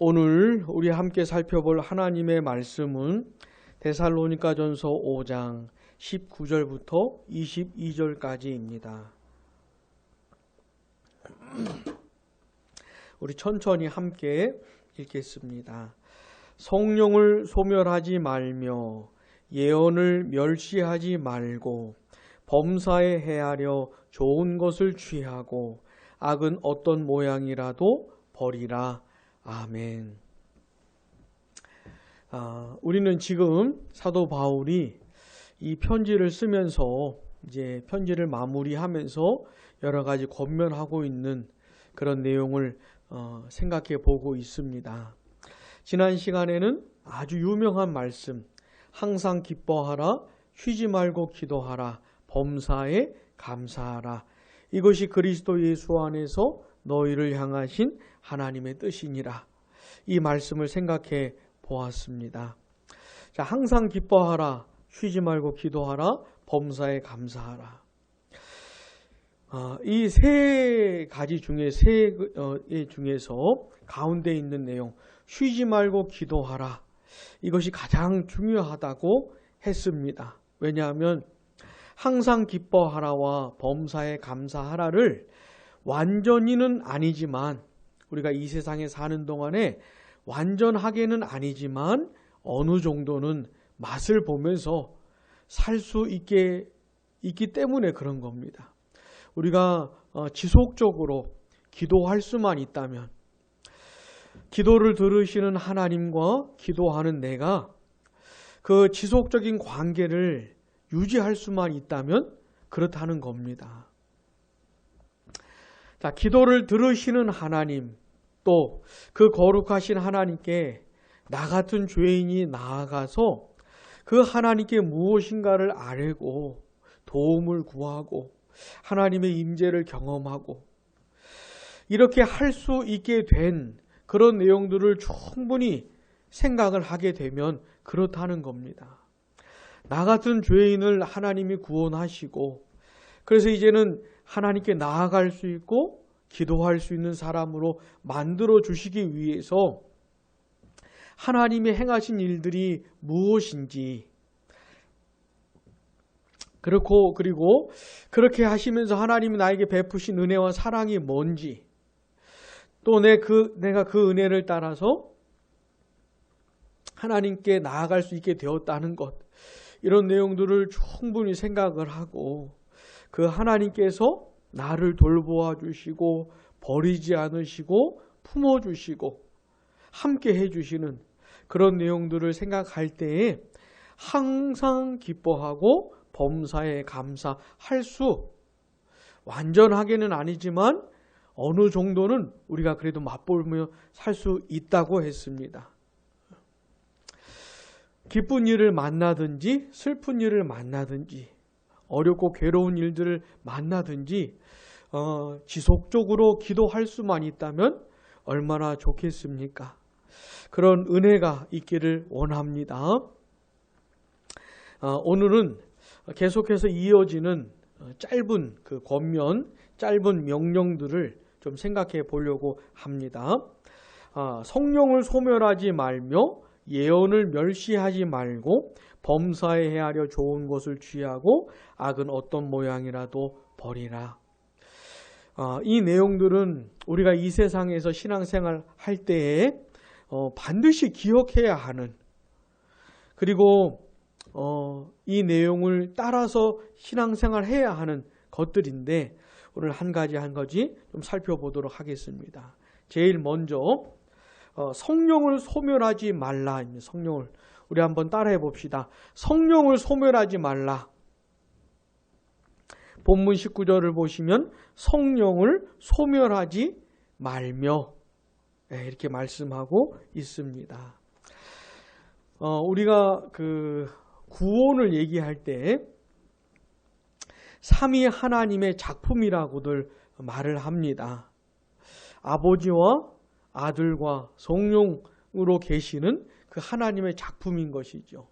오늘 우리 함께 살펴볼 하나님의 말씀은 데살로니가전서 5장 19절부터 22절까지입니다. 우리 천천히 함께 읽겠습니다. 성령을 소멸하지 말며 예언을 멸시하지 말고 범사에 헤아려 좋은 것을 취하고 악은 어떤 모양이라도 버리라. 아멘. 우리는 지금 사도 바울이 이 편지를 쓰면서 이제 편지를 마무리하면서 여러 가지 권면하고 있는 그런 내용을 생각해 보고 있습니다. 지난 시간에는 아주 유명한 말씀, 항상 기뻐하라, 쉬지 말고 기도하라, 범사에 감사하라. 이것이 그리스도 예수 안에서 너희를 향하신 하나님의 뜻이니라. 이 말씀을 생각해 보았습니다. 자, 항상 기뻐하라, 쉬지 말고 기도하라, 범사에 감사하라. 이 세 가지 중에 중에서 가운데 있는 내용, 쉬지 말고 기도하라. 이것이 가장 중요하다고 했습니다. 왜냐하면 항상 기뻐하라와 범사에 감사하라를 완전히는 아니지만, 우리가 이 세상에 사는 동안에 완전하게는 아니지만 어느 정도는 맛을 보면서 살 수 있기 때문에 그런 겁니다. 우리가 지속적으로 기도할 수만 있다면, 기도를 들으시는 하나님과 기도하는 내가 그 지속적인 관계를 유지할 수만 있다면 그렇다는 겁니다. 자, 기도를 들으시는 하나님, 또 그 거룩하신 하나님께 나 같은 죄인이 나아가서 그 하나님께 무엇인가를 아뢰고 도움을 구하고 하나님의 임재를 경험하고 이렇게 할 수 있게 된 그런 내용들을 충분히 생각을 하게 되면 그렇다는 겁니다. 나 같은 죄인을 하나님이 구원하시고, 그래서 이제는 하나님께 나아갈 수 있고 기도할 수 있는 사람으로 만들어 주시기 위해서 하나님이 행하신 일들이 무엇인지, 그리고 그렇게 하시면서 하나님이 나에게 베푸신 은혜와 사랑이 뭔지, 또 내가 그 은혜를 따라서 하나님께 나아갈 수 있게 되었다는 것, 이런 내용들을 충분히 생각을 하고 그 하나님께서 나를 돌보아 주시고 버리지 않으시고 품어주시고 함께 해주시는 그런 내용들을 생각할 때에 항상 기뻐하고 범사에 감사할 수, 완전하게는 아니지만 어느 정도는 우리가 그래도 맛보며 살 수 있다고 했습니다. 기쁜 일을 만나든지 슬픈 일을 만나든지 어렵고 괴로운 일들을 만나든지 지속적으로 기도할 수만 있다면 얼마나 좋겠습니까? 그런 은혜가 있기를 원합니다. 오늘은 계속해서 이어지는 짧은 그 권면, 짧은 명령들을 좀 생각해 보려고 합니다. 성령을 소멸하지 말며 예언을 멸시하지 말고 범사에 헤아려 좋은 것을 취하고 악은 어떤 모양이라도 버리라. 이 내용들은 우리가 이 세상에서 신앙생활 할 때에 반드시 기억해야 하는, 그리고 이 내용을 따라서 신앙생활 해야 하는 것들인데, 오늘 한 가지 좀 살펴보도록 하겠습니다. 제일 먼저 성령을 소멸하지 말라. 성령을 우리 한번 따라해 봅시다. 성령을 소멸하지 말라. 본문 19절을 보시면 성령을 소멸하지 말며 이렇게 말씀하고 있습니다. 우리가 그 구원을 얘기할 때 삼위 하나님의 작품이라고들 말을 합니다. 아버지와 아들과 성령으로 계시는 그 하나님의 작품인 것이죠.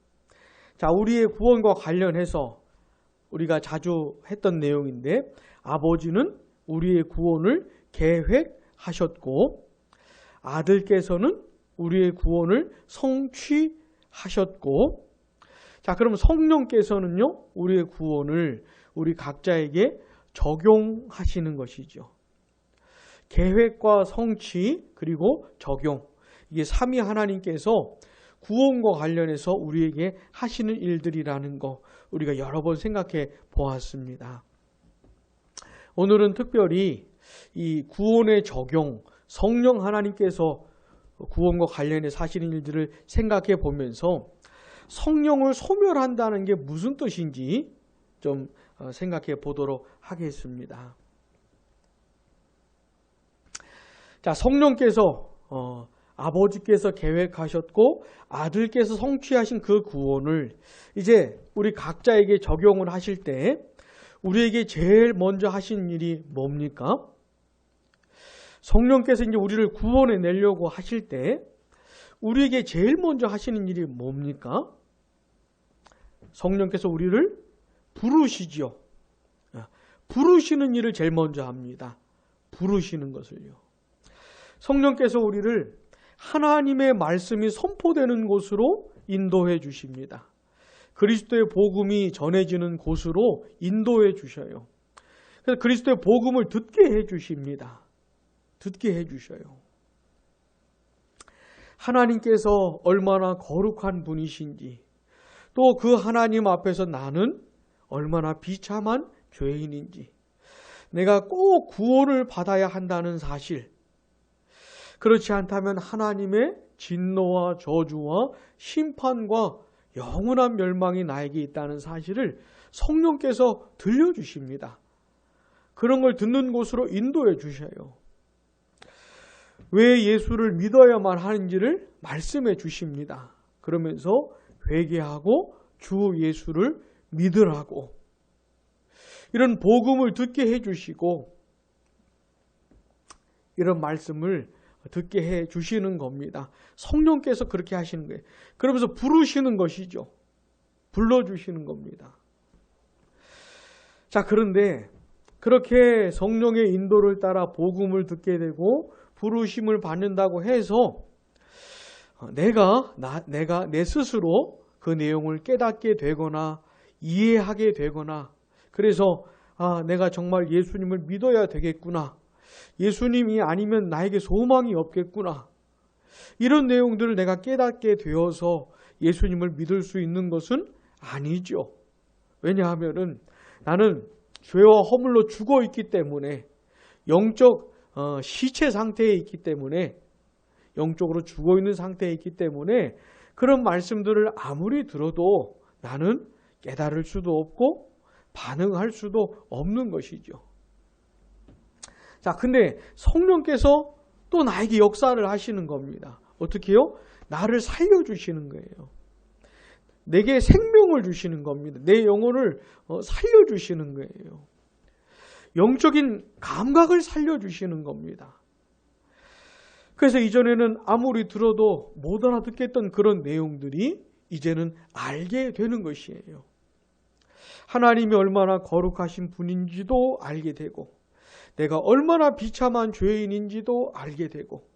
자, 우리의 구원과 관련해서 우리가 자주 했던 내용인데, 아버지는 우리의 구원을 계획하셨고 아들께서는 우리의 구원을 성취하셨고, 자, 그럼 성령께서는요, 우리의 구원을 우리 각자에게 적용하시는 것이죠. 계획과 성취 그리고 적용, 이게 삼위 하나님께서 구원과 관련해서 우리에게 하시는 일들이라는 거 우리가 여러 번 생각해 보았습니다. 오늘은 특별히 이 구원의 적용, 성령 하나님께서 구원과 관련해서 하시는 일들을 생각해 보면서 성령을 소멸한다는 게 무슨 뜻인지 좀 생각해 보도록 하겠습니다. 자, 성령께서 아버지께서 계획하셨고 아들께서 성취하신 그 구원을 이제 우리 각자에게 적용을 하실 때 우리에게 제일 먼저 하신 일이 뭡니까? 성령께서 이제 우리를 구원해 내려고 하실 때 우리에게 제일 먼저 하시는 일이 뭡니까? 성령께서 우리를 부르시죠. 부르시는 일을 제일 먼저 합니다. 부르시는 것을요. 성령께서 우리를 하나님의 말씀이 선포되는 곳으로 인도해 주십니다. 그리스도의 복음이 전해지는 곳으로 인도해 주셔요. 그래서 그리스도의 복음을 듣게 해 주십니다. 듣게 해 주셔요. 하나님께서 얼마나 거룩한 분이신지, 또 그 하나님 앞에서 나는 얼마나 비참한 죄인인지, 내가 꼭 구원을 받아야 한다는 사실, 그렇지 않다면 하나님의 진노와 저주와 심판과 영원한 멸망이 나에게 있다는 사실을 성령께서 들려주십니다. 그런 걸 듣는 곳으로 인도해 주셔요. 왜 예수를 믿어야만 하는지를 말씀해 주십니다. 그러면서 회개하고 주 예수를 믿으라고 이런 복음을 듣게 해주시고 이런 말씀을 듣게 해 주시는 겁니다. 성령께서 그렇게 하시는 거예요. 그러면서 부르시는 것이죠. 불러주시는 겁니다. 자, 그런데 그렇게 성령의 인도를 따라 복음을 듣게 되고 부르심을 받는다고 해서 내가 내 스스로 그 내용을 깨닫게 되거나 이해하게 되거나 그래서 내가 정말 예수님을 믿어야 되겠구나. 예수님이 아니면 나에게 소망이 없겠구나. 이런 내용들을 내가 깨닫게 되어서 예수님을 믿을 수 있는 것은 아니죠. 왜냐하면 나는 죄와 허물로 죽어 있기 때문에 영적 시체 상태에 있기 때문에 영적으로 죽어 있는 상태에 있기 때문에 그런 말씀들을 아무리 들어도 나는 깨달을 수도 없고 반응할 수도 없는 것이죠. 자, 근데 성령께서 또 나에게 역사를 하시는 겁니다. 어떻게요? 나를 살려주시는 거예요. 내게 생명을 주시는 겁니다. 내 영혼을 살려주시는 거예요. 영적인 감각을 살려주시는 겁니다. 그래서 이전에는 아무리 들어도 못 알아듣겠던 그런 내용들이 이제는 알게 되는 것이에요. 하나님이 얼마나 거룩하신 분인지도 알게 되고 내가 얼마나 비참한 죄인인지도 알게 되고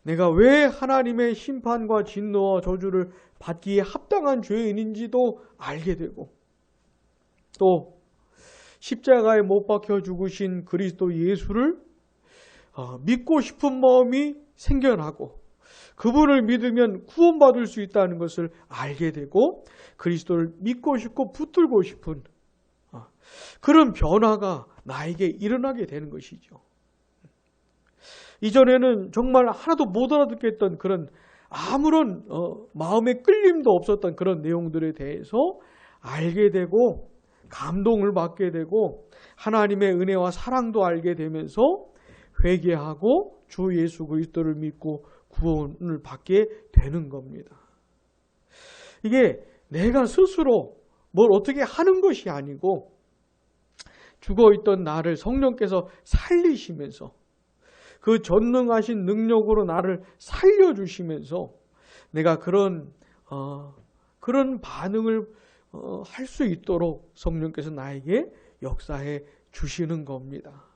내가 왜 하나님의 심판과 진노와 저주를 받기에 합당한 죄인인지도 알게 되고 또 십자가에 못 박혀 죽으신 그리스도 예수를 믿고 싶은 마음이 생겨나고 그분을 믿으면 구원받을 수 있다는 것을 알게 되고 그리스도를 믿고 싶고 붙들고 싶은 그런 변화가 나에게 일어나게 되는 것이죠. 이전에는 정말 하나도 못 알아듣겠던 그런 아무런 마음의 끌림도 없었던 그런 내용들에 대해서 알게 되고 감동을 받게 되고 하나님의 은혜와 사랑도 알게 되면서 회개하고 주 예수 그리스도를 믿고 구원을 받게 되는 겁니다. 이게 내가 스스로 뭘 어떻게 하는 것이 아니고 죽어있던 나를 성령께서 살리시면서 그 전능하신 능력으로 나를 살려주시면서 내가 그런 반응을 할 수 있도록 성령께서 나에게 역사해 주시는 겁니다.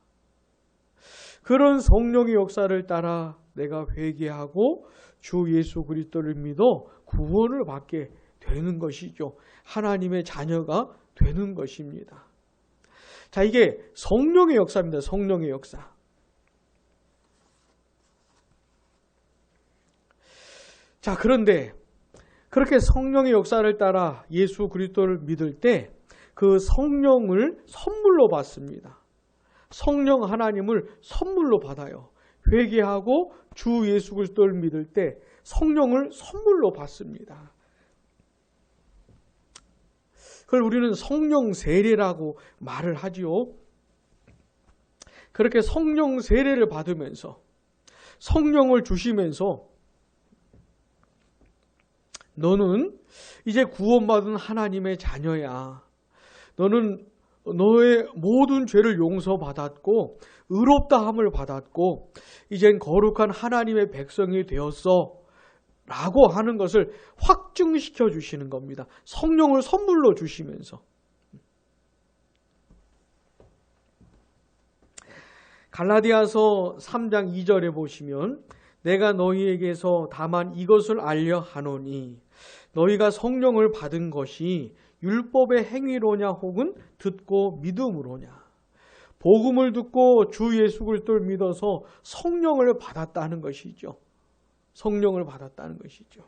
그런 성령의 역사를 따라 내가 회개하고 주 예수 그리스도를 믿어 구원을 받게 되는 것이죠. 하나님의 자녀가 되는 것입니다. 자, 이게 성령의 역사입니다. 성령의 역사. 자, 그런데 그렇게 성령의 역사를 따라 예수 그리스도를 믿을 때 그 성령을 선물로 받습니다. 성령 하나님을 선물로 받아요. 회개하고 주 예수 그리스도를 믿을 때 성령을 선물로 받습니다. 그걸 우리는 성령 세례라고 말을 하지요. 그렇게 성령 세례를 받으면서 성령을 주시면서 너는 이제 구원받은 하나님의 자녀야. 너는 너의 모든 죄를 용서받았고 의롭다함을 받았고 이젠 거룩한 하나님의 백성이 되었어 라고 하는 것을 확증시켜 주시는 겁니다. 성령을 선물로 주시면서. 갈라디아서 3장 2절에 보시면 내가 너희에게서 다만 이것을 알려 하노니 너희가 성령을 받은 것이 율법의 행위로냐 혹은 듣고 믿음으로냐. 복음을 듣고 주 예수 그리스도를 믿어서 성령을 받았다는 것이죠. 성령을 받았다는 것이죠.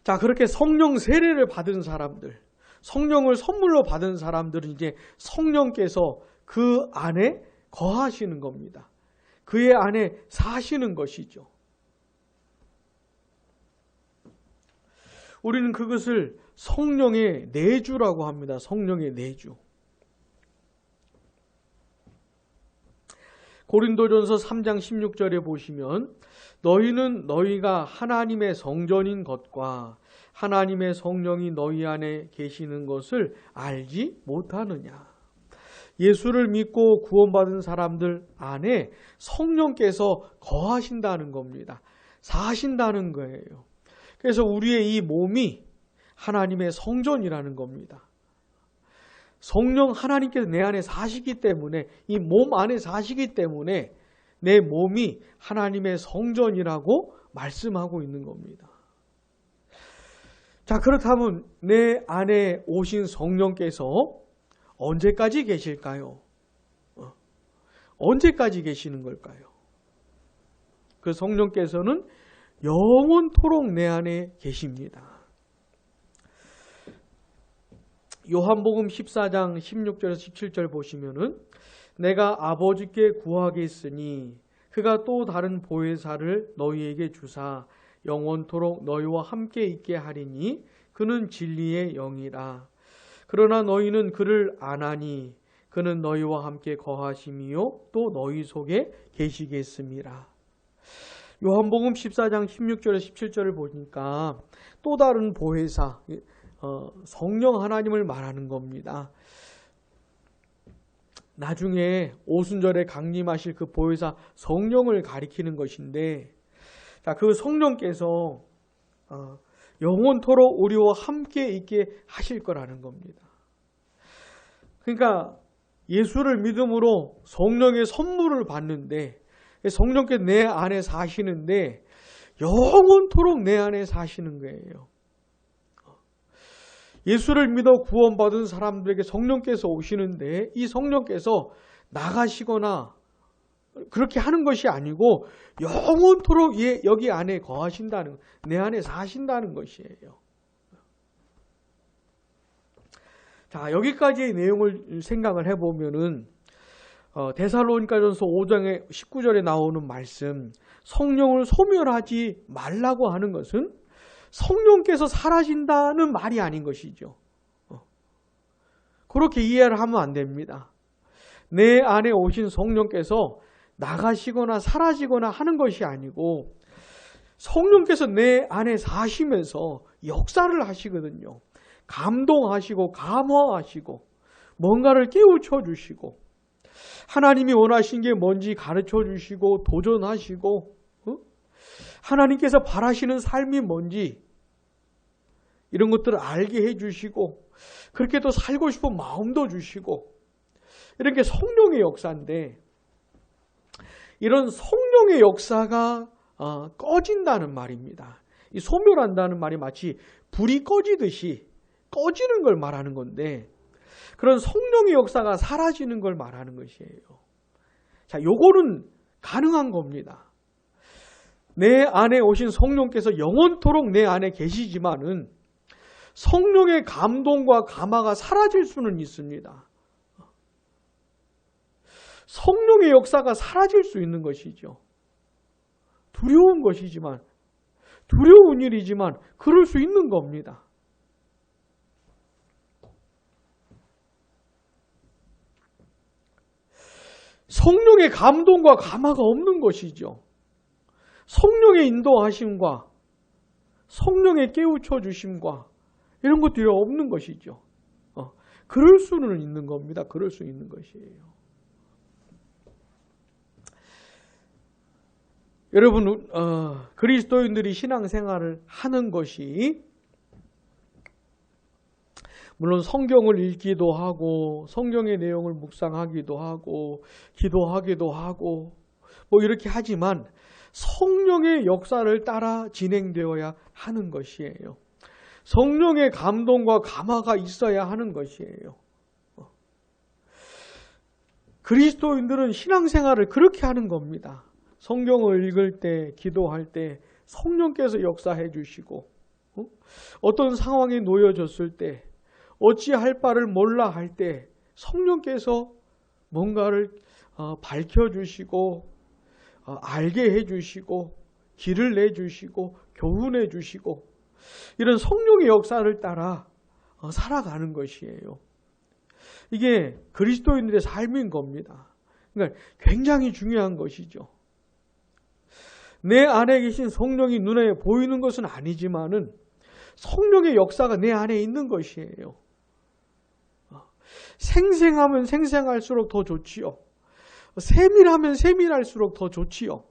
자, 그렇게 성령 세례를 받은 사람들, 성령을 선물로 받은 사람들은 이제 성령께서 그 안에 거하시는 겁니다. 그의 안에 사시는 것이죠. 우리는 그것을 성령의 내주라고 합니다. 성령의 내주. 고린도전서 3장 16절에 보시면 너희는 너희가 하나님의 성전인 것과 하나님의 성령이 너희 안에 계시는 것을 알지 못하느냐. 예수를 믿고 구원받은 사람들 안에 성령께서 거하신다는 겁니다. 사신다는 거예요. 그래서 우리의 이 몸이 하나님의 성전이라는 겁니다. 성령 하나님께서 내 안에 사시기 때문에 이 몸 안에 사시기 때문에 내 몸이 하나님의 성전이라고 말씀하고 있는 겁니다. 자, 그렇다면 내 안에 오신 성령께서 언제까지 계실까요? 언제까지 계시는 걸까요? 그 성령께서는 영원토록 내 안에 계십니다. 요한복음 14장 16절에서 17절 보시면은 내가 아버지께 구하겠으니 그가 또 다른 보혜사를 너희에게 주사 영원토록 너희와 함께 있게 하리니 그는 진리의 영이라. 그러나 너희는 그를 아나니 그는 너희와 함께 거하심이요 또 너희 속에 계시겠습니다. 요한복음 14장 16절에서 17절을 보니까 또 다른 보혜사, 성령 하나님을 말하는 겁니다. 나중에 오순절에 강림하실 그 보혜사 성령을 가리키는 것인데, 자, 그 성령께서 영원토록 우리와 함께 있게 하실 거라는 겁니다. 그러니까 예수를 믿음으로 성령의 선물을 받는데 성령께서 내 안에 사시는데 영원토록 내 안에 사시는 거예요. 예수를 믿어 구원받은 사람들에게 성령께서 오시는데 이 성령께서 나가시거나 그렇게 하는 것이 아니고 영원토록 여기 안에 거하신다는, 내 안에 사신다는 것이에요. 자, 여기까지의 내용을 생각을 해보면은 데살로니가전서 5장의 19절에 나오는 말씀, 성령을 소멸하지 말라고 하는 것은 성령께서 사라진다는 말이 아닌 것이죠. 그렇게 이해를 하면 안 됩니다. 내 안에 오신 성령께서 나가시거나 사라지거나 하는 것이 아니고 성령께서 내 안에 사시면서 역사를 하시거든요. 감동하시고 감화하시고 뭔가를 깨우쳐 주시고 하나님이 원하신 게 뭔지 가르쳐 주시고 도전하시고 하나님께서 바라시는 삶이 뭔지 이런 것들을 알게 해주시고 그렇게 또 살고 싶은 마음도 주시고 이런 게 성령의 역사인데 이런 성령의 역사가 꺼진다는 말입니다. 이 소멸한다는 말이 마치 불이 꺼지듯이 꺼지는 걸 말하는 건데 그런 성령의 역사가 사라지는 걸 말하는 것이에요. 자, 요거는 가능한 겁니다. 내 안에 오신 성령께서 영원토록 내 안에 계시지만은 성령의 감동과 감화가 사라질 수는 있습니다. 성령의 역사가 사라질 수 있는 것이죠. 두려운 것이지만, 두려운 일이지만 그럴 수 있는 겁니다. 성령의 감동과 감화가 없는 것이죠. 성령의 인도하심과 성령의 깨우쳐 주심과 이런 것들이 없는 것이죠. 그럴 수는 있는 겁니다. 그럴 수 있는 것이에요. 여러분, 그리스도인들이 신앙생활을 하는 것이 물론 성경을 읽기도 하고 성경의 내용을 묵상하기도 하고 기도하기도 하고 뭐 이렇게 하지만 성령의 역사를 따라 진행되어야 하는 것이에요. 성령의 감동과 감화가 있어야 하는 것이에요. 그리스도인들은 신앙생활을 그렇게 하는 겁니다. 성경을 읽을 때, 기도할 때 성령께서 역사해 주시고 어떤 상황에 놓여졌을 때 어찌할 바를 몰라 할 때 성령께서 뭔가를 밝혀주시고 알게 해주시고 길을 내주시고 교훈해 주시고 이런 성령의 역사를 따라 살아가는 것이에요. 이게 그리스도인들의 삶인 겁니다. 그러니까 굉장히 중요한 것이죠. 내 안에 계신 성령이 눈에 보이는 것은 아니지만은 성령의 역사가 내 안에 있는 것이에요. 생생하면 생생할수록 더 좋지요. 세밀하면 세밀할수록 더 좋지요.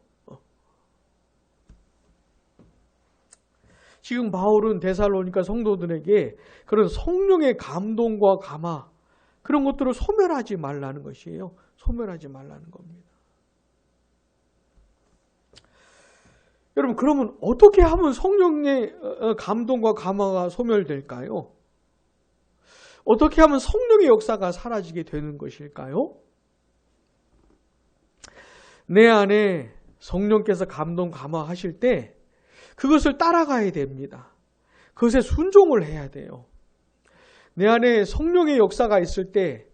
지금 바울은 데살로니가 성도들에게 그런 성령의 감동과 감화 그런 것들을 소멸하지 말라는 것이에요. 소멸하지 말라는 겁니다. 여러분, 그러면 어떻게 하면 성령의 감동과 감화가 소멸될까요? 어떻게 하면 성령의 역사가 사라지게 되는 것일까요? 내 안에 성령께서 감동, 감화하실 때 그것을 따라가야 됩니다. 그것에 순종을 해야 돼요. 내 안에 성령의 역사가 있을 때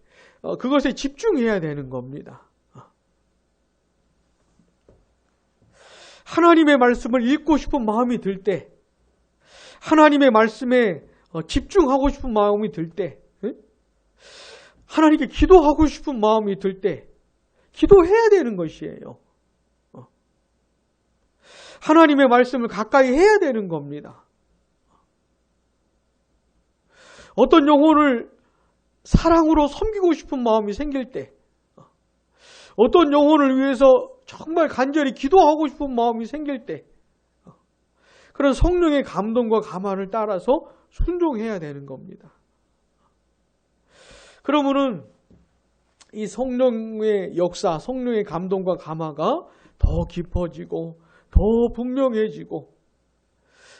그것에 집중해야 되는 겁니다. 하나님의 말씀을 읽고 싶은 마음이 들 때, 하나님의 말씀에 집중하고 싶은 마음이 들 때, 하나님께 기도하고 싶은 마음이 들 때 기도해야 되는 것이에요. 하나님의 말씀을 가까이 해야 되는 겁니다. 어떤 영혼을 사랑으로 섬기고 싶은 마음이 생길 때, 어떤 영혼을 위해서 정말 간절히 기도하고 싶은 마음이 생길 때 그런 성령의 감동과 감화를 따라서 순종해야 되는 겁니다. 그러면은 이 성령의 역사, 성령의 감동과 감화가 더 깊어지고 더 분명해지고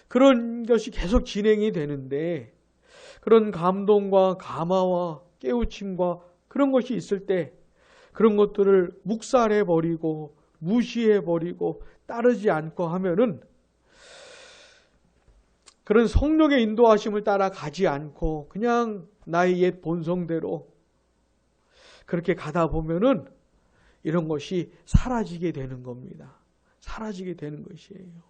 그런 것이 계속 진행이 되는데 그런 감동과 감화와 깨우침과 그런 것이 있을 때 그런 것들을 묵살해버리고 무시해버리고 따르지 않고 하면은 그런 성령의 인도하심을 따라 가지 않고 그냥 나의 옛 본성대로 그렇게 가다 보면은 이런 것이 사라지게 되는 겁니다. 사라지게 되는 것이에요.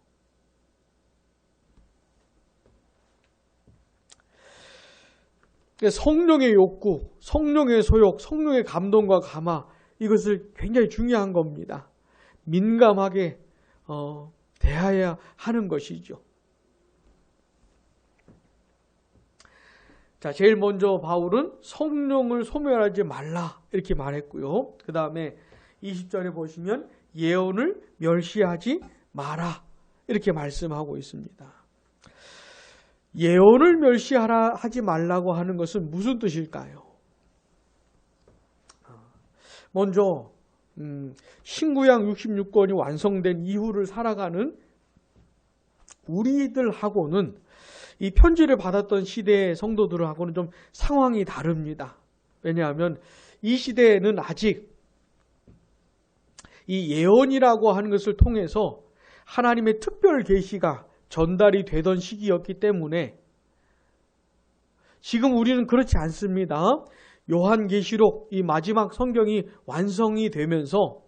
성령의 욕구, 성령의 소욕, 성령의 감동과 감화 이것을 굉장히 중요한 겁니다. 민감하게 대해야 하는 것이죠. 자, 제일 먼저 바울은 성령을 소멸하지 말라 이렇게 말했고요. 그 다음에 20절에 보시면 예언을 멸시하지 마라 이렇게 말씀하고 있습니다. 예언을 멸시하라 하지 말라고 하는 것은 무슨 뜻일까요? 먼저 신구약 66권이 완성된 이후를 살아가는 우리들하고는 이 편지를 받았던 시대의 성도들하고는 좀 상황이 다릅니다. 왜냐하면 이 시대에는 아직 이 예언이라고 하는 것을 통해서 하나님의 특별 계시가 전달이 되던 시기였기 때문에 지금 우리는 그렇지 않습니다. 요한계시록 이 마지막 성경이 완성이 되면서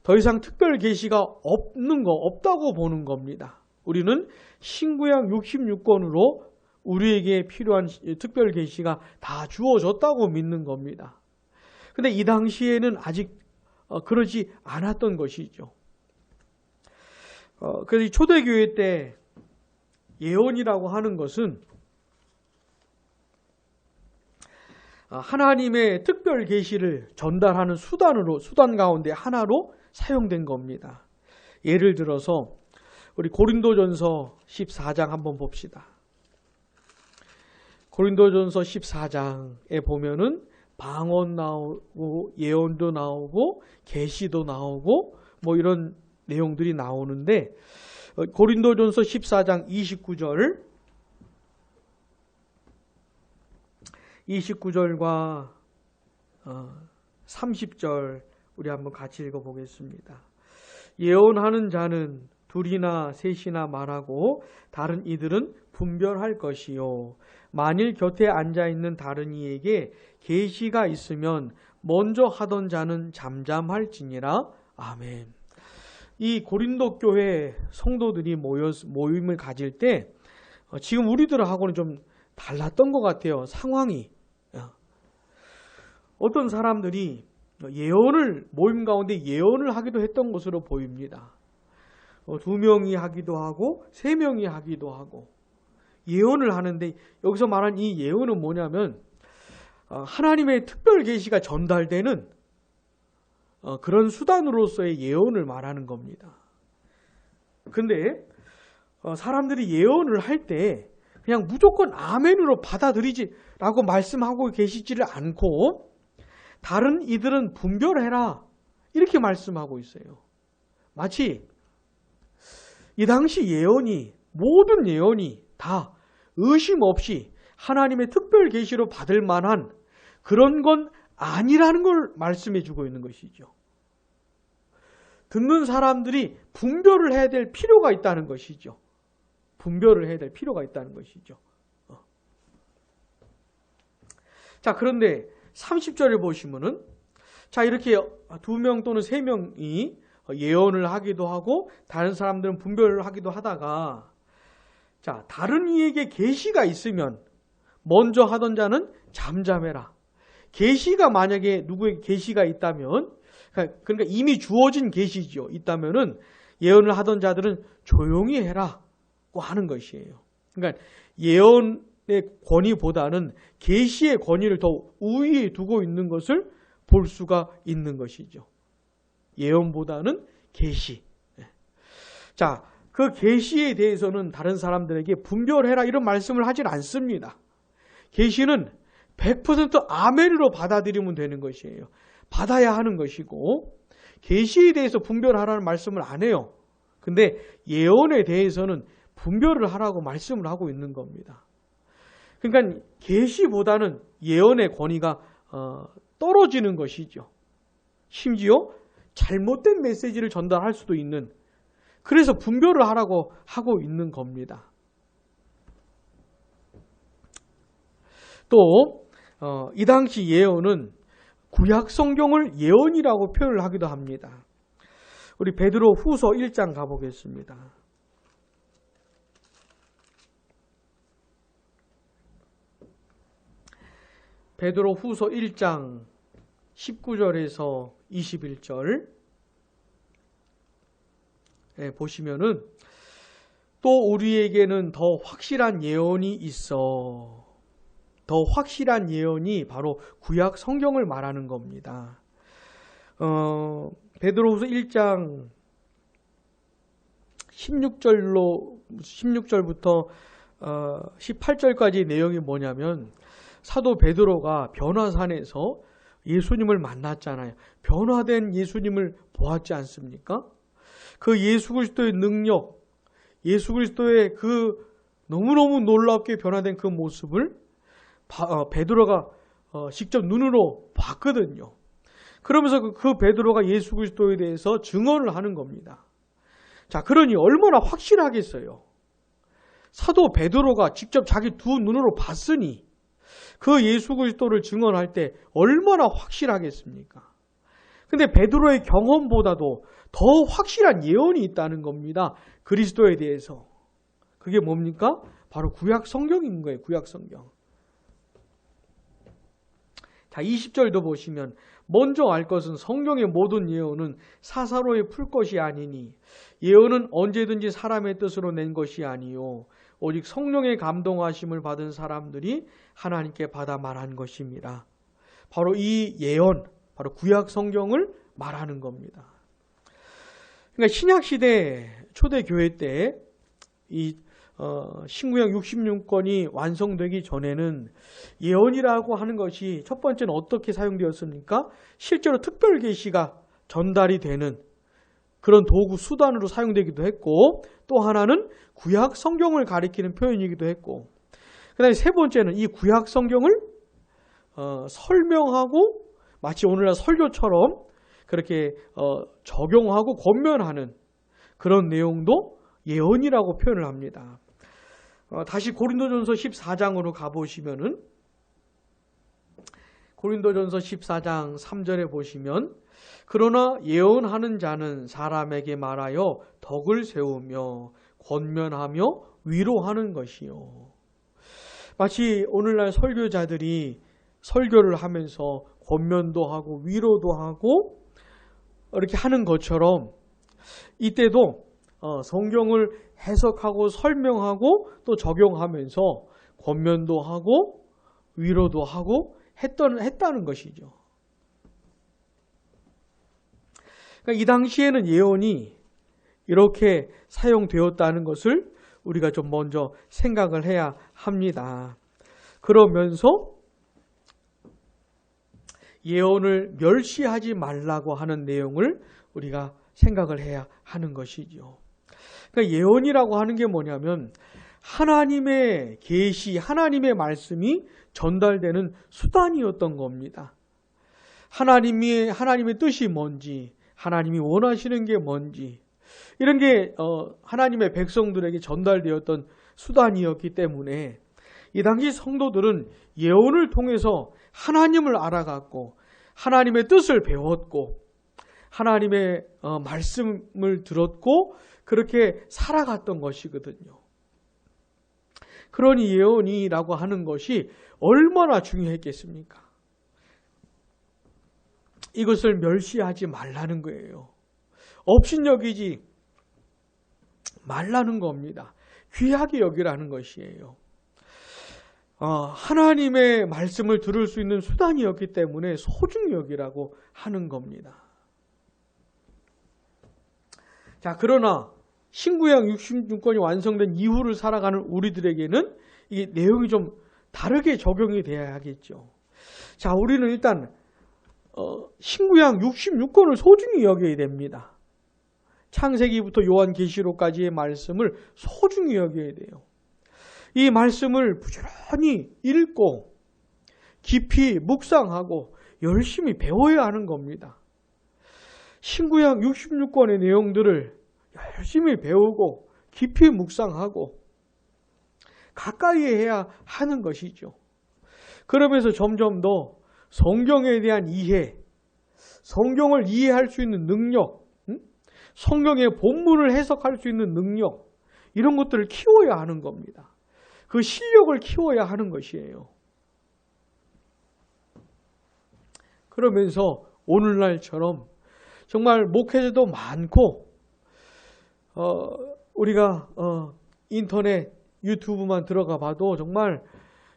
더 이상 특별 계시가 없다고 보는 겁니다. 우리는 신구약 66권으로 우리에게 필요한 특별 계시가 다 주어졌다고 믿는 겁니다. 근데 이 당시에는 아직 그러지 않았던 것이죠. 그래서 초대교회 때 예언이라고 하는 것은 하나님의 특별 계시를 전달하는 수단 가운데 하나로 사용된 겁니다. 예를 들어서 우리 고린도전서 14장 한번 봅시다. 고린도전서 14장에 보면은 방언 나오고 예언도 나오고 계시도 나오고 뭐 이런 내용들이 나오는데 고린도전서 14장 29절과 30절 우리 한번 같이 읽어보겠습니다. 예언하는 자는 둘이나 셋이나 말하고 다른 이들은 분별할 것이요. 만일 곁에 앉아있는 다른 이에게 계시가 있으면 먼저 하던 자는 잠잠할지니라. 아멘. 이 고린도 교회 성도들이 모임을 가질 때 지금 우리들하고는 좀 달랐던 것 같아요. 상황이. 어떤 사람들이 모임 가운데 예언을 하기도 했던 것으로 보입니다. 2명이 하기도 하고 3명이 하기도 하고 예언을 하는데 여기서 말한 이 예언은 뭐냐면 하나님의 특별 계시가 전달되는 그런 수단으로서의 예언을 말하는 겁니다. 근데 사람들이 예언을 할 때 그냥 무조건 아멘으로 받아들이지라고 말씀하고 계시지를 않고 다른 이들은 분별해라 이렇게 말씀하고 있어요. 마치 이 당시 모든 예언이 다 의심 없이 하나님의 특별 계시로 받을 만한 그런 건 아니라는 걸 말씀해 주고 있는 것이죠. 듣는 사람들이 분별을 해야 될 필요가 있다는 것이죠. 분별을 해야 될 필요가 있다는 것이죠. 자, 그런데 30절에 보시면은 이렇게 2명 또는 3명이 예언을 하기도 하고 다른 사람들은 분별을 하기도 하다가 다른 이에게 계시가 있으면 먼저 하던 자는 잠잠해라. 계시가 만약에 누구에게 계시가 있다면 그러니까 이미 주어진 계시죠. 있다면은 예언을 하던 자들은 조용히 해라고 하는 것이에요. 그러니까 예언의 권위보다는 계시의 권위를 더 우위에 두고 있는 것을 볼 수가 있는 것이죠. 예언보다는 계시. 그 계시에 대해서는 다른 사람들에게 분별해라 이런 말씀을 하진 않습니다. 계시는 100% 아멘으로 받아들이면 되는 것이에요. 받아야 하는 것이고 계시에 대해서 분별하라는 말씀을 안 해요. 근데 예언에 대해서는 분별을 하라고 말씀을 하고 있는 겁니다. 그러니까 계시보다는 예언의 권위가 떨어지는 것이죠. 심지어 잘못된 메시지를 전달할 수도 있는, 그래서 분별을 하라고 하고 있는 겁니다. 또 이 당시 예언은 구약 성경을 예언이라고 표현을 하기도 합니다. 우리 베드로 후서 1장 가보겠습니다. 베드로 후서 1장 19절에서 21절 보시면은 또 우리에게는 더 확실한 예언이 있어. 더 확실한 예언이 바로 구약 성경을 말하는 겁니다. 베드로후서 1장 16절부터 18절까지 내용이 뭐냐면 사도 베드로가 변화산에서 예수님을 만났잖아요. 변화된 예수님을 보았지 않습니까? 그 예수 그리스도의 능력, 예수 그리스도의 그 너무너무 놀랍게 변화된 그 모습을 베드로가 직접 눈으로 봤거든요. 그러면서 그 베드로가 예수 그리스도에 대해서 증언을 하는 겁니다. 자, 그러니 얼마나 확실하겠어요. 사도 베드로가 직접 자기 두 눈으로 봤으니 그 예수 그리스도를 증언할 때 얼마나 확실하겠습니까? 근데 베드로의 경험보다도 더 확실한 예언이 있다는 겁니다. 그리스도에 대해서. 그게 뭡니까? 바로 구약 성경인 거예요. 구약 성경. 자, 20절도 보시면 먼저 알 것은 성경의 모든 예언은 사사로이 풀 것이 아니니 예언은 언제든지 사람의 뜻으로 낸 것이 아니요 오직 성령의 감동하심을 받은 사람들이 하나님께 받아 말한 것입니다. 바로 이 예언, 바로 구약 성경을 말하는 겁니다. 그러니까 신약시대 초대교회 때 이 신구약 66권이 완성되기 전에는 예언이라고 하는 것이 첫 번째는 어떻게 사용되었습니까? 실제로 특별 계시가 전달이 되는 그런 도구 수단으로 사용되기도 했고, 또 하나는 구약 성경을 가리키는 표현이기도 했고, 그 다음에 세 번째는 이 구약 성경을 설명하고 마치 오늘날 설교처럼 그렇게 적용하고 권면하는 그런 내용도 예언이라고 표현을 합니다. 다시 고린도전서 14장으로 가보시면은 고린도전서 14장 3절에 보시면 그러나 예언하는 자는 사람에게 말하여 덕을 세우며 권면하며 위로하는 것이요. 마치 오늘날 설교자들이 설교를 하면서 권면도 하고 위로도 하고 이렇게 하는 것처럼 이때도 성경을 해석하고 설명하고 또 적용하면서 권면도 하고 위로도 하고 했다는 것이죠. 그러니까 이 당시에는 예언이 이렇게 사용되었다는 것을 우리가 좀 먼저 생각을 해야 합니다. 그러면서 예언을 멸시하지 말라고 하는 내용을 우리가 생각을 해야 하는 것이죠. 그러니까 예언이라고 하는 게 뭐냐면 하나님의 계시, 하나님의 말씀이 전달되는 수단이었던 겁니다. 하나님의 뜻이 뭔지, 하나님이 원하시는 게 뭔지, 이런 게 하나님의 백성들에게 전달되었던 수단이었기 때문에 이 당시 성도들은 예언을 통해서 하나님을 알아갔고 하나님의 뜻을 배웠고 하나님의 말씀을 들었고 그렇게 살아갔던 것이거든요. 그러니 예언이라고 하는 것이 얼마나 중요했겠습니까? 이것을 멸시하지 말라는 거예요. 업신여기지 말라는 겁니다. 귀하게 여기라는 것이에요. 하나님의 말씀을 들을 수 있는 수단이었기 때문에 소중히 여기라고 하는 겁니다. 자, 그러나 신구약 66권이 완성된 이후를 살아가는 우리들에게는 이 내용이 좀 다르게 적용이 돼야 하겠죠. 자, 우리는 일단 신구약 66권을 소중히 여겨야 됩니다. 창세기부터 요한계시록까지의 말씀을 소중히 여겨야 돼요. 이 말씀을 부지런히 읽고 깊이 묵상하고 열심히 배워야 하는 겁니다. 신구약 66권의 내용들을 열심히 배우고 깊이 묵상하고 가까이 해야 하는 것이죠. 그러면서 점점 더 성경에 대한 이해, 성경을 이해할 수 있는 능력, 성경의 본문을 해석할 수 있는 능력, 이런 것들을 키워야 하는 겁니다. 그 실력을 키워야 하는 것이에요. 그러면서 오늘날처럼 정말 목회자도 많고 우리가 인터넷 유튜브만 들어가 봐도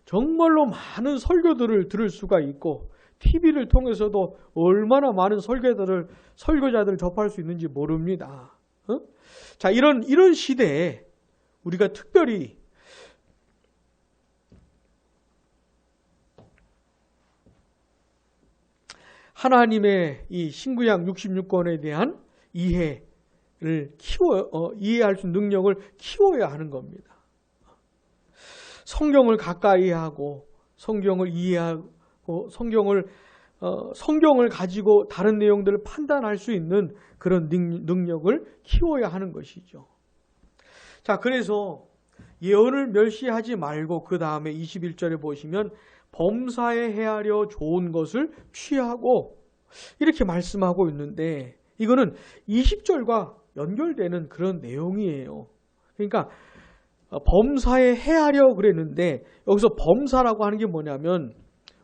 정말로 많은 설교들을 들을 수가 있고 TV를 통해서도 얼마나 많은 설교자들을 접할 수 있는지 모릅니다. 자, 이런 시대에 우리가 특별히 하나님의 이 신구약 66권에 대한 이해를 이해할 수 있는 능력을 키워야 하는 겁니다. 성경을 가까이 하고 성경을 이해하고 성경을 가지고 다른 내용들을 판단할 수 있는 그런 능력을 키워야 하는 것이죠. 자, 그래서 예언을 멸시하지 말고 그 다음에 21절에 보시면 범사에 헤아려 좋은 것을 취하고 이렇게 말씀하고 있는데 이거는 20절과 연결되는 그런 내용이에요. 그러니까 범사에 헤아려 그랬는데 여기서 범사라고 하는 게 뭐냐면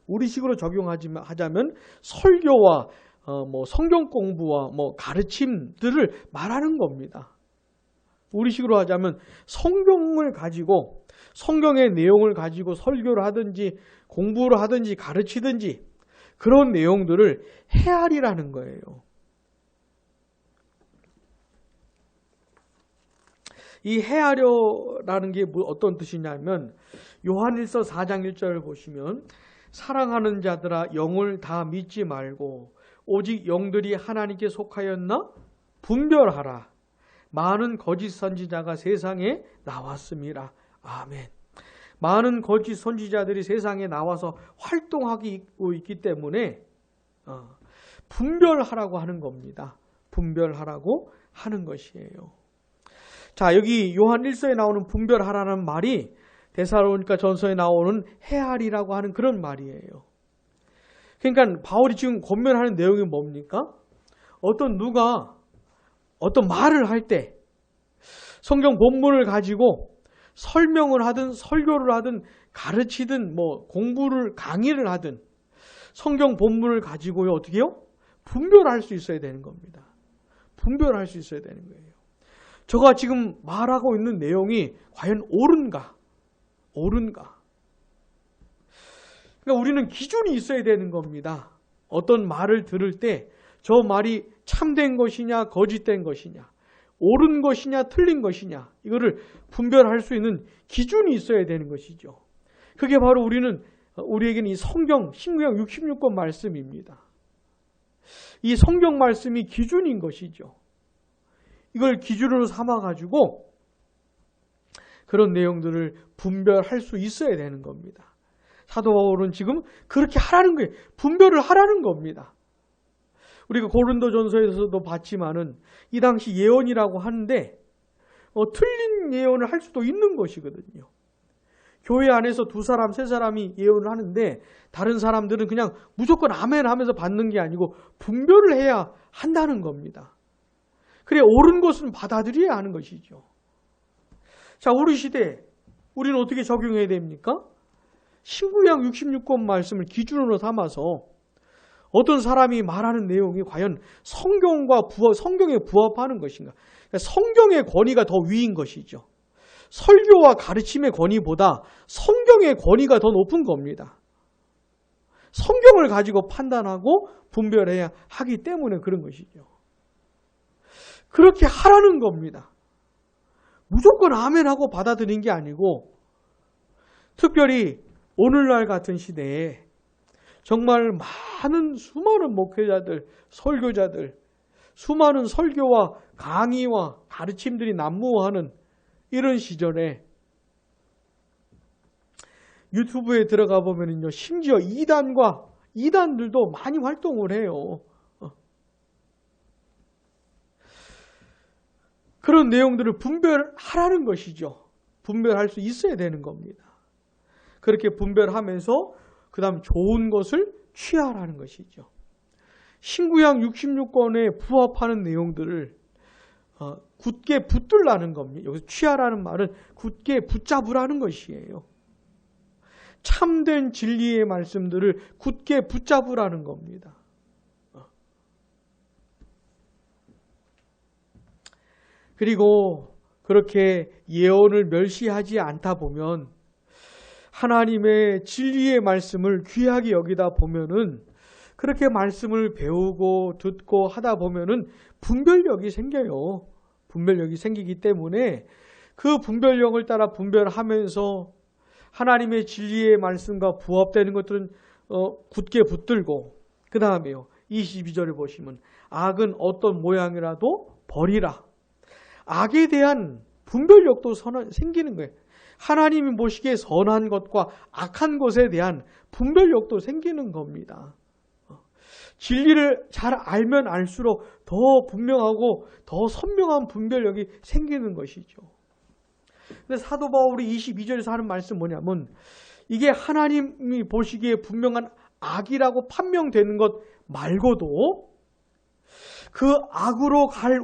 우리식으로 적용하자면 설교와 성경 공부와 가르침들을 말하는 겁니다. 우리식으로 하자면 성경을 가지고 성경의 내용을 가지고 설교를 하든지 공부를 하든지 가르치든지 그런 내용들을 헤아리라는 거예요. 이 헤아려라는 게 어떤 뜻이냐면 요한일서 4장 1절을 보시면 사랑하는 자들아 영을 다 믿지 말고 오직 영들이 하나님께 속하였나 분별하라. 많은 거짓 선지자가 세상에 나왔습니다. 아멘. 많은 거짓 선지자들이 세상에 나와서 활동하고 있기 때문에 분별하라고 하는 겁니다. 분별하라고 하는 것이에요. 자, 여기 요한 1서에 나오는 분별하라는 말이 데살로니가 전서에 나오는 헤아리라고 하는 그런 말이에요. 그러니까 바울이 지금 권면하는 내용이 뭡니까? 누가 어떤 말을 할 때 성경 본문을 가지고 설명을 하든 설교를 하든 가르치든 공부를 강의를 하든 성경 본문을 가지고요 어떻게 해요? 분별할 수 있어야 되는 겁니다. 분별할 수 있어야 되는 거예요. 제가 지금 말하고 있는 내용이 과연 옳은가? 그러니까 우리는 기준이 있어야 되는 겁니다. 어떤 말을 들을 때 저 말이 참된 것이냐 거짓된 것이냐 옳은 것이냐 틀린 것이냐 이거를 분별할 수 있는 기준이 있어야 되는 것이죠. 그게 바로 우리에게는 이 성경 신구약 66권 말씀입니다. 이 성경 말씀이 기준인 것이죠. 이걸 기준으로 삼아가지고 그런 내용들을 분별할 수 있어야 되는 겁니다. 사도 바울은 지금 그렇게 하라는 거예요. 분별을 하라는 겁니다. 우리가 고린도전서에서도 봤지만은 이 당시 예언이라고 하는데 틀린 예언을 할 수도 있는 것이거든요. 교회 안에서 2사람, 3사람이 예언을 하는데 다른 사람들은 그냥 무조건 아멘 하면서 받는 게 아니고 분별을 해야 한다는 겁니다. 그래 옳은 것은 받아들여야 하는 것이죠. 자, 우리 시대에 우리는 어떻게 적용해야 됩니까? 신구약 66권 말씀을 기준으로 삼아서 어떤 사람이 말하는 내용이 과연 성경에 부합하는 것인가? 그러니까 성경의 권위가 더 위인 것이죠. 설교와 가르침의 권위보다 성경의 권위가 더 높은 겁니다. 성경을 가지고 판단하고 분별해야 하기 때문에 그런 것이죠. 그렇게 하라는 겁니다. 무조건 아멘하고 받아들인 게 아니고 특별히 오늘날 같은 시대에 정말 수많은 목회자들, 설교자들, 수많은 설교와 강의와 가르침들이 난무하는 이런 시절에 유튜브에 들어가 보면요, 심지어 이단들도 많이 활동을 해요. 그런 내용들을 분별하라는 것이죠. 분별할 수 있어야 되는 겁니다. 그렇게 분별하면서 그 다음 좋은 것을 취하라는 것이죠. 신구약 66권에 부합하는 내용들을 굳게 붙들라는 겁니다. 여기서 취하라는 말은 굳게 붙잡으라는 것이에요. 참된 진리의 말씀들을 굳게 붙잡으라는 겁니다. 그리고 그렇게 예언을 멸시하지 않다 보면 하나님의 진리의 말씀을 귀하게 여기다 보면은 그렇게 말씀을 배우고 듣고 하다 보면은 분별력이 생겨요. 분별력이 생기기 때문에 그 분별력을 따라 분별하면서 하나님의 진리의 말씀과 부합되는 것들은 굳게 붙들고 그 다음에요. 22절에 보시면 악은 어떤 모양이라도 버리라. 악에 대한 분별력도 생기는 거예요. 하나님이 보시기에 선한 것과 악한 것에 대한 분별력도 생기는 겁니다. 진리를 잘 알면 알수록 더 분명하고 더 선명한 분별력이 생기는 것이죠. 근데 사도 바울이 22절에서 하는 말씀은 뭐냐면 이게 하나님이 보시기에 분명한 악이라고 판명되는 것 말고도 그 악으로 갈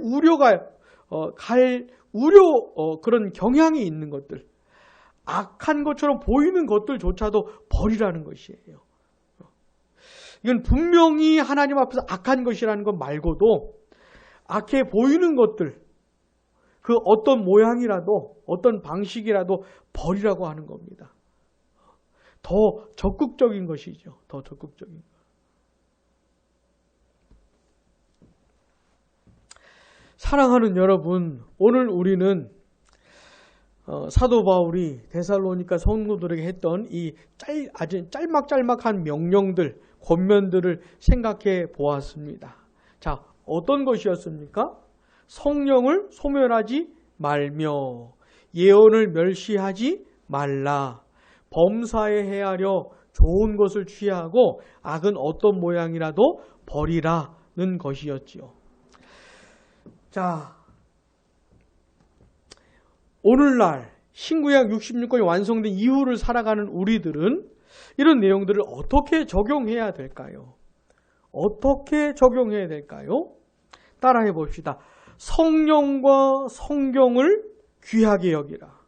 그런 경향이 있는 것들, 악한 것처럼 보이는 것들조차도 버리라는 것이에요. 이건 분명히 하나님 앞에서 악한 것이라는 것 말고도 악해 보이는 것들, 그 어떤 모양이라도 어떤 방식이라도 버리라고 하는 겁니다. 더 적극적인 것이죠. 더 적극적인 것. 사랑하는 여러분, 오늘 우리는 사도 바울이 데살로니가 성도들에게 했던 이 아주 짤막짤막한 명령들, 권면들을 생각해 보았습니다. 자, 어떤 것이었습니까? 성령을 소멸하지 말며 예언을 멸시하지 말라. 범사에 헤아려 좋은 것을 취하고 악은 어떤 모양이라도 버리라는 것이었지요. 자, 오늘날 신구약 66권이 완성된 이후를 살아가는 우리들은 이런 내용들을 어떻게 적용해야 될까요? 어떻게 적용해야 될까요? 따라해 봅시다. 성령과 성경을 귀하게 여기라.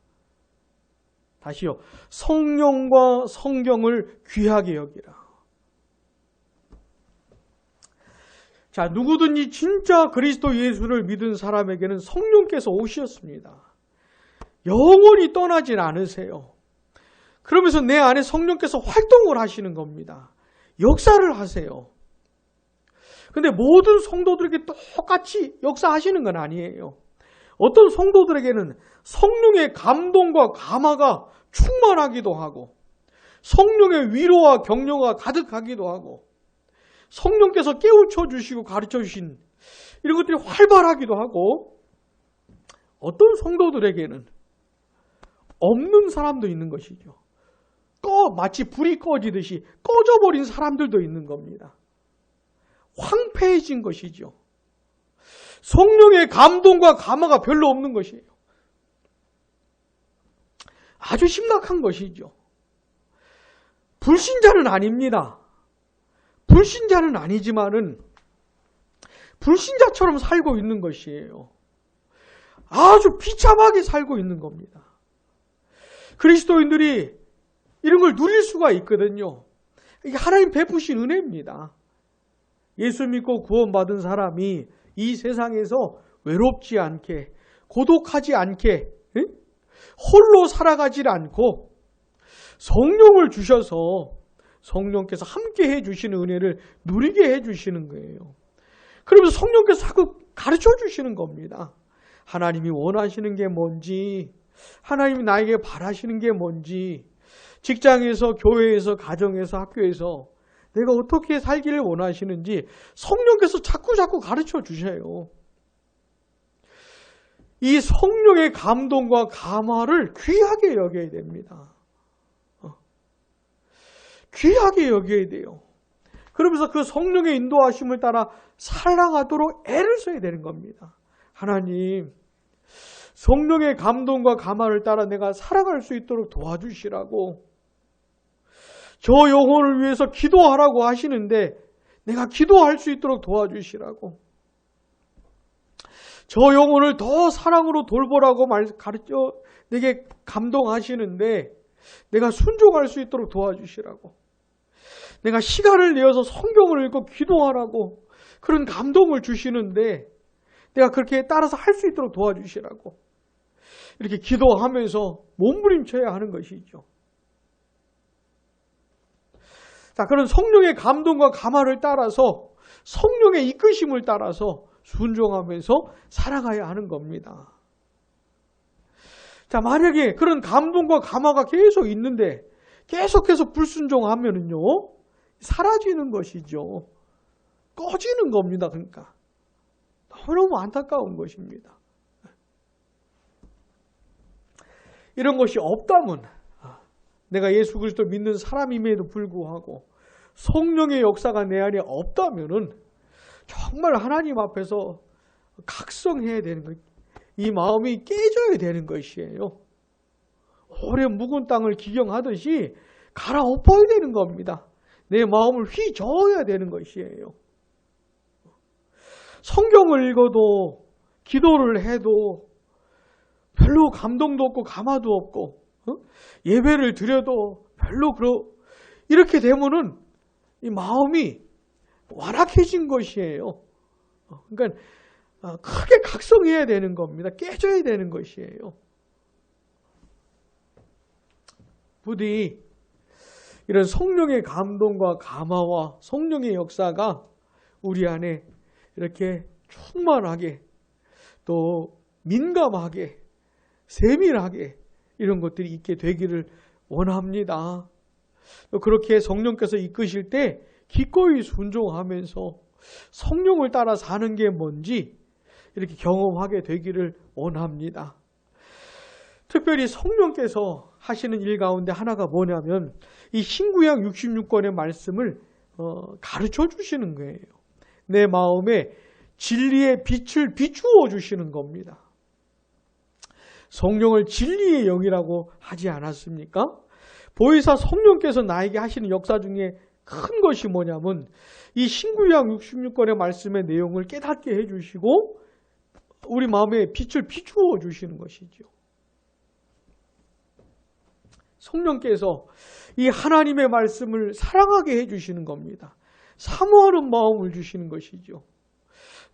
다시요. 성령과 성경을 귀하게 여기라. 자, 누구든지 진짜 그리스도 예수를 믿은 사람에게는 성령께서 오셨습니다. 영원히 떠나질 않으세요. 그러면서 내 안에 성령께서 활동을 하시는 겁니다. 역사를 하세요. 근데 모든 성도들에게 똑같이 역사하시는 건 아니에요. 어떤 성도들에게는 성령의 감동과 감화가 충만하기도 하고 성령의 위로와 격려가 가득하기도 하고 성령께서 깨우쳐 주시고 가르쳐 주신 이런 것들이 활발하기도 하고 어떤 성도들에게는 없는 사람도 있는 것이죠. 마치 불이 꺼지듯이 꺼져버린 사람들도 있는 겁니다. 황폐해진 것이죠. 성령의 감동과 감화가 별로 없는 것이에요. 아주 심각한 것이죠. 불신자는 아닙니다. 불신자는 아니지만은 불신자처럼 살고 있는 것이에요. 아주 비참하게 살고 있는 겁니다. 그리스도인들이 이런 걸 누릴 수가 있거든요. 이게 하나님 베푸신 은혜입니다. 예수 믿고 구원받은 사람이 이 세상에서 외롭지 않게, 고독하지 않게, 홀로 살아가지 않고 성령을 주셔서 성령께서 함께 해주시는 은혜를 누리게 해주시는 거예요. 그러면서 성령께서 자꾸 가르쳐 주시는 겁니다. 하나님이 원하시는 게 뭔지, 하나님이 나에게 바라시는 게 뭔지, 직장에서, 교회에서, 가정에서, 학교에서 내가 어떻게 살기를 원하시는지 성령께서 자꾸 가르쳐 주셔요. 이 성령의 감동과 감화를 귀하게 여겨야 됩니다. 귀하게 여겨야 돼요. 그러면서 그 성령의 인도하심을 따라 살아가도록 애를 써야 되는 겁니다. 하나님, 성령의 감동과 감화를 따라 내가 살아갈 수 있도록 도와주시라고. 저 영혼을 위해서 기도하라고 하시는데 내가 기도할 수 있도록 도와주시라고. 저 영혼을 더 사랑으로 돌보라고 가르쳐 내게 감동하시는데 내가 순종할 수 있도록 도와주시라고. 내가 시간을 내어서 성경을 읽고 기도하라고 그런 감동을 주시는데 내가 그렇게 따라서 할 수 있도록 도와주시라고. 이렇게 기도하면서 몸부림쳐야 하는 것이죠. 자, 그런 성령의 감동과 감화를 따라서 성령의 이끄심을 따라서 순종하면서 살아가야 하는 겁니다. 자, 만약에 그런 감동과 감화가 계속 있는데 계속해서 불순종하면은요, 사라지는 것이죠. 꺼지는 겁니다. 그러니까 너무너무 안타까운 것입니다. 이런 것이 없다면, 내가 예수 그리스도 믿는 사람임에도 불구하고 성령의 역사가 내 안에 없다면은 정말 하나님 앞에서 각성해야 되는 것, 이 마음이 깨져야 되는 것이에요. 오래 묵은 땅을 기경하듯이 갈아엎어야 되는 겁니다. 내 마음을 휘저어야 되는 것이에요. 성경을 읽어도 기도를 해도 별로 감동도 없고 감화도 없고, 예배를 드려도 별로 이렇게 되면은 이 마음이 완악해진 것이에요. 그러니까 크게 각성해야 되는 겁니다. 깨져야 되는 것이에요. 부디 이런 성령의 감동과 감화와 성령의 역사가 우리 안에 이렇게 충만하게, 또 민감하게, 세밀하게 이런 것들이 있게 되기를 원합니다. 또 그렇게 성령께서 이끄실 때 기꺼이 순종하면서 성령을 따라 사는 게 뭔지 이렇게 경험하게 되기를 원합니다. 특별히 성령께서 하시는 일 가운데 하나가 뭐냐면 이 신구약 66권의 말씀을 가르쳐 주시는 거예요. 내 마음에 진리의 빛을 비추어 주시는 겁니다. 성령을 진리의 영이라고 하지 않았습니까? 보혜사 성령께서 나에게 하시는 역사 중에 큰 것이 뭐냐면 이 신구약 66권의 말씀의 내용을 깨닫게 해주시고 우리 마음에 빛을 비추어 주시는 것이죠. 성령께서 이 하나님의 말씀을 사랑하게 해주시는 겁니다. 사모하는 마음을 주시는 것이죠.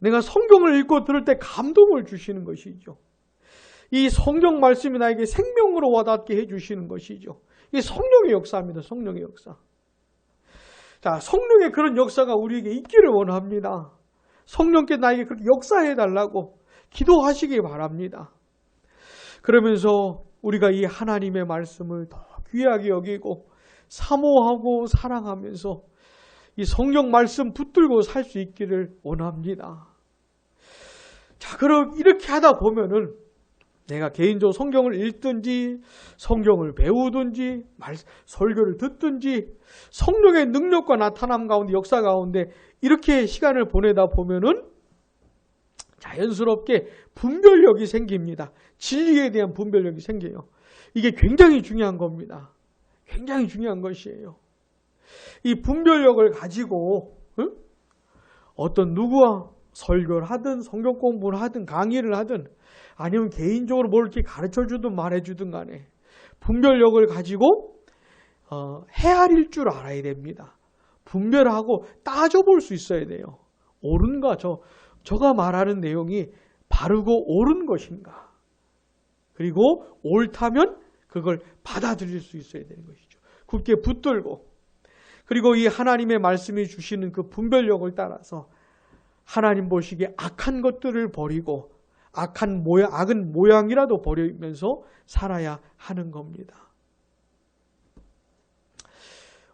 내가 성경을 읽고 들을 때 감동을 주시는 것이죠. 이 성경 말씀이 나에게 생명으로 와닿게 해주시는 것이죠. 이게 성령의 역사입니다. 성령의 역사. 자, 성령의 그런 역사가 우리에게 있기를 원합니다. 성령께 나에게 그렇게 역사해달라고 기도하시기 바랍니다. 그러면서 우리가 이 하나님의 말씀을 더 귀하게 여기고 사모하고 사랑하면서 이 성경 말씀 붙들고 살 수 있기를 원합니다. 자, 그럼 이렇게 하다 보면은 내가 개인적으로 성경을 읽든지 성경을 배우든지 설교를 듣든지 성령의 능력과 나타남 가운데 역사 가운데 이렇게 시간을 보내다 보면은 자연스럽게 분별력이 생깁니다. 진리에 대한 분별력이 생겨요. 이게 굉장히 중요한 겁니다. 굉장히 중요한 것이에요. 이 분별력을 가지고 어떤 누구와 설교를 하든 성경 공부를 하든 강의를 하든 아니면 개인적으로 뭘 이렇게 가르쳐주든 말해주든 간에 분별력을 가지고 헤아릴 줄 알아야 됩니다. 분별하고 따져볼 수 있어야 돼요. 옳은가 저가 말하는 내용이 바르고 옳은 것인가. 그리고 옳다면 그걸 받아들일 수 있어야 되는 것이죠. 굳게 붙들고 그리고 이 하나님의 말씀이 주시는 그 분별력을 따라서 하나님 보시기에 악한 것들을 버리고 악은 모양이라도 버리면서 살아야 하는 겁니다.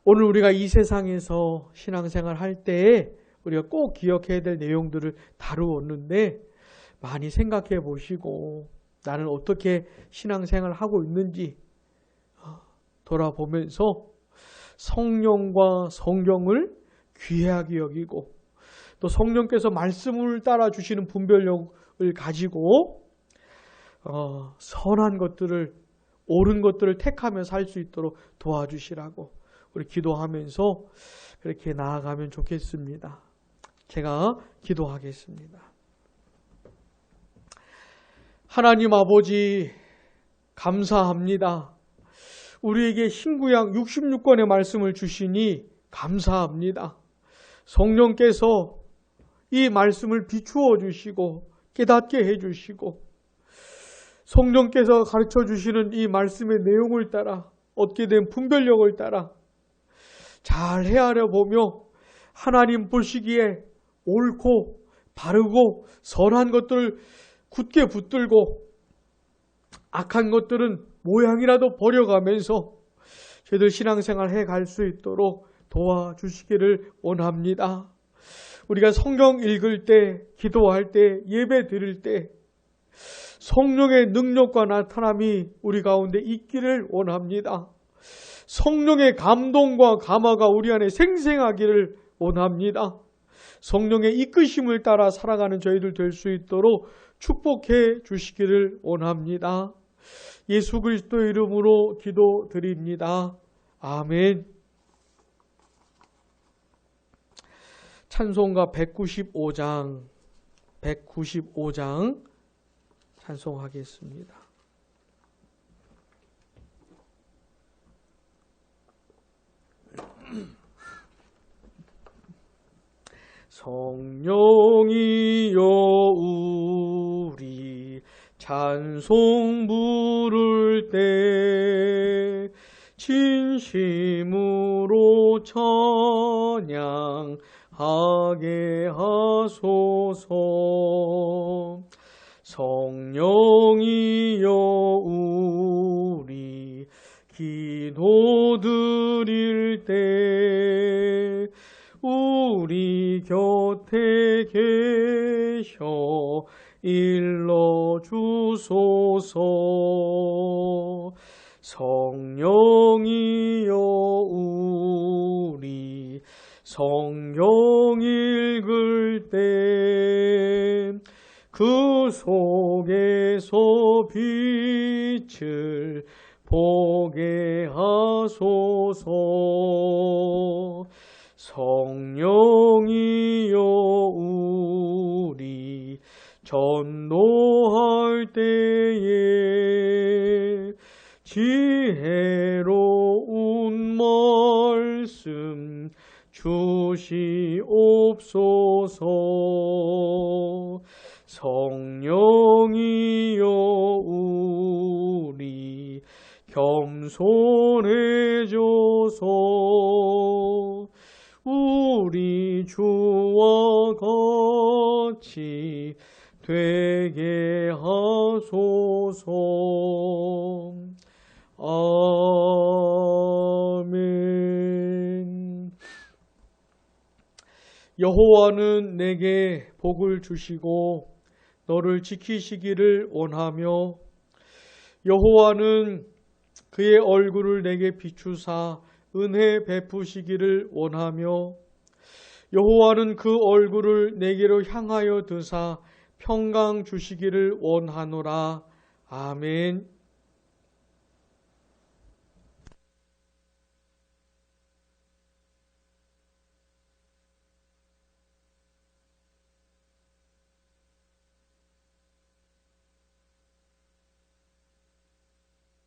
오늘 우리가 이 세상에서 신앙생활 할 때에 우리가 꼭 기억해야 될 내용들을 다루었는데 많이 생각해 보시고 나는 어떻게 신앙생활을 하고 있는지 돌아보면서 성령과 성경을 귀하게 여기고 또 성령께서 말씀을 따라 주시는 분별력을 가지고 선한 것들을 옳은 것들을 택하며 살 수 있도록 도와주시라고 우리 기도하면서 그렇게 나아가면 좋겠습니다. 제가 기도하겠습니다. 하나님 아버지 감사합니다. 우리에게 신구약 66권의 말씀을 주시니 감사합니다. 성령께서 이 말씀을 비추어 주시고 깨닫게 해주시고 성령께서 가르쳐 주시는 이 말씀의 내용을 따라 얻게 된 분별력을 따라 잘 헤아려 보며 하나님 보시기에 옳고 바르고 선한 것들을 굳게 붙들고 악한 것들은 모양이라도 버려가면서 저희들 신앙생활 해갈 수 있도록 도와주시기를 원합니다. 우리가 성경 읽을 때, 기도할 때, 예배 드릴 때 성령의 능력과 나타남이 우리 가운데 있기를 원합니다. 성령의 감동과 감화가 우리 안에 생생하기를 원합니다. 성령의 이끄심을 따라 살아가는 저희들 될 수 있도록 축복해 주시기를 원합니다. 예수 그리스도의 이름으로 기도드립니다. 아멘. 찬송가 195장 찬송하겠습니다. 성령이여 우리 찬송 부를 때 진심으로 찬양하게 하소서. 성령이여 우리 기도 드릴 때 우리 곁에 계셔 일러주소서. 성령이여 우리 성경 읽을 때 그 속에서 빛을 보게 하소서. 성령이여 우리 전도할 때에 지혜로운 말씀 주시옵소서. 성령이여 우리 겸손해져서 우리 주와 같이 되게 하소서. 아멘. 여호와는 내게 복을 주시고 너를 지키시기를 원하며 여호와는 그의 얼굴을 내게 비추사 은혜 베푸시기를 원하며 여호와는 그 얼굴을 내게로 향하여 드사 평강 주시기를 원하노라. 아멘.